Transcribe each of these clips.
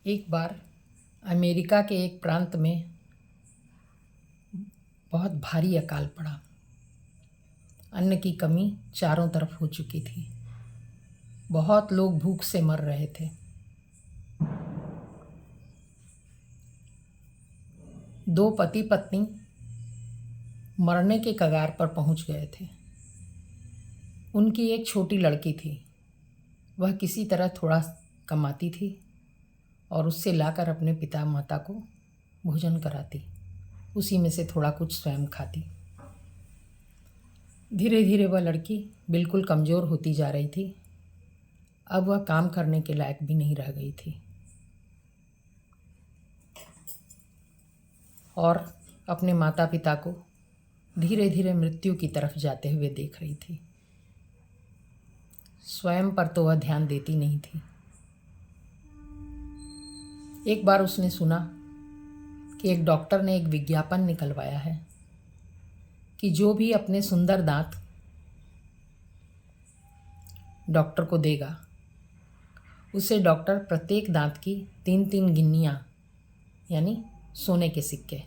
एक बार अमेरिका के एक प्रांत में बहुत भारी अकाल पड़ा। अन्न की कमी चारों तरफ हो चुकी थी। बहुत लोग भूख से मर रहे थे। दो पति पत्नी मरने के कगार पर पहुंच गए थे। उनकी एक छोटी लड़की थी। वह किसी तरह थोड़ा कमाती थी और उससे लाकर अपने पिता माता को भोजन कराती। उसी में से थोड़ा कुछ स्वयं खाती। धीरे धीरे वह लड़की बिल्कुल कमज़ोर होती जा रही थी। अब वह काम करने के लायक भी नहीं रह गई थी और अपने माता पिता को धीरे धीरे मृत्यु की तरफ जाते हुए देख रही थी। स्वयं पर तो वह ध्यान देती नहीं थी। एक बार उसने सुना कि एक डॉक्टर ने एक विज्ञापन निकलवाया है कि जो भी अपने सुंदर दांत डॉक्टर को देगा उसे डॉक्टर प्रत्येक दांत की 3-3 गिन्नियाँ यानी सोने के सिक्के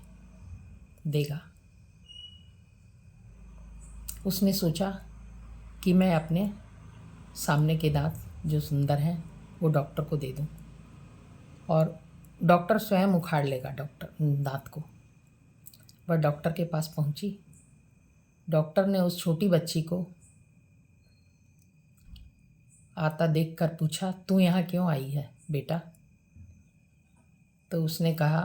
देगा। उसने सोचा कि मैं अपने सामने के दांत जो सुंदर हैं वो डॉक्टर को दे दूं और डॉक्टर स्वयं उखाड़ लेगा दांत को। वह डॉक्टर के पास पहुंची। डॉक्टर ने उस छोटी बच्ची को आता देखकर पूछा, तू यहाँ क्यों आई है बेटा? तो उसने कहा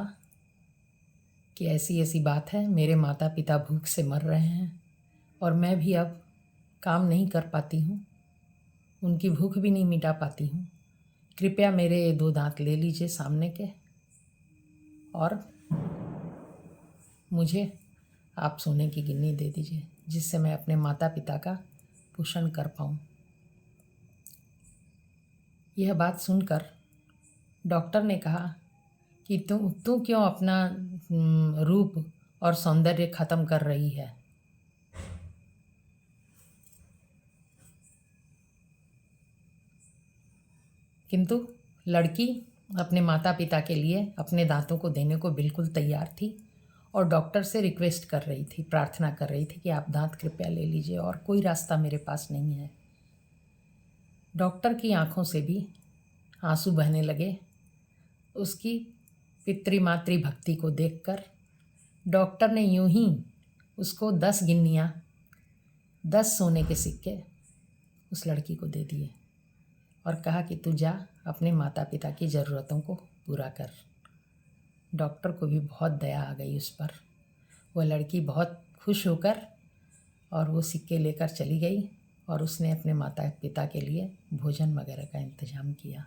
कि ऐसी ऐसी बात है, मेरे माता पिता भूख से मर रहे हैं और मैं भी अब काम नहीं कर पाती हूँ, उनकी भूख भी नहीं मिटा पाती हूँ। कृपया मेरे ये 2 दांत ले लीजिए सामने के और मुझे आप सोने की गिन्नी दे दीजिए जिससे मैं अपने माता पिता का पोषण कर पाऊँ। यह बात सुनकर डॉक्टर ने कहा कि तू क्यों अपना रूप और सौंदर्य ख़त्म कर रही है? किंतु लड़की अपने माता पिता के लिए अपने दांतों को देने को बिल्कुल तैयार थी और डॉक्टर से रिक्वेस्ट कर रही थी, प्रार्थना कर रही थी कि आप दांत कृपया ले लीजिए और कोई रास्ता मेरे पास नहीं है। डॉक्टर की आंखों से भी आंसू बहने लगे। उसकी पितृमातृ भक्ति को देखकर डॉक्टर ने यूं ही उसको 10 गिन्नियाँ 10 सोने के सिक्के उस लड़की को दे दिए और कहा कि तू जा अपने माता पिता की ज़रूरतों को पूरा कर। डॉक्टर को भी बहुत दया आ गई उस पर। वह लड़की बहुत खुश होकर और वो सिक्के लेकर चली गई और उसने अपने माता पिता के लिए भोजन वगैरह का इंतज़ाम किया।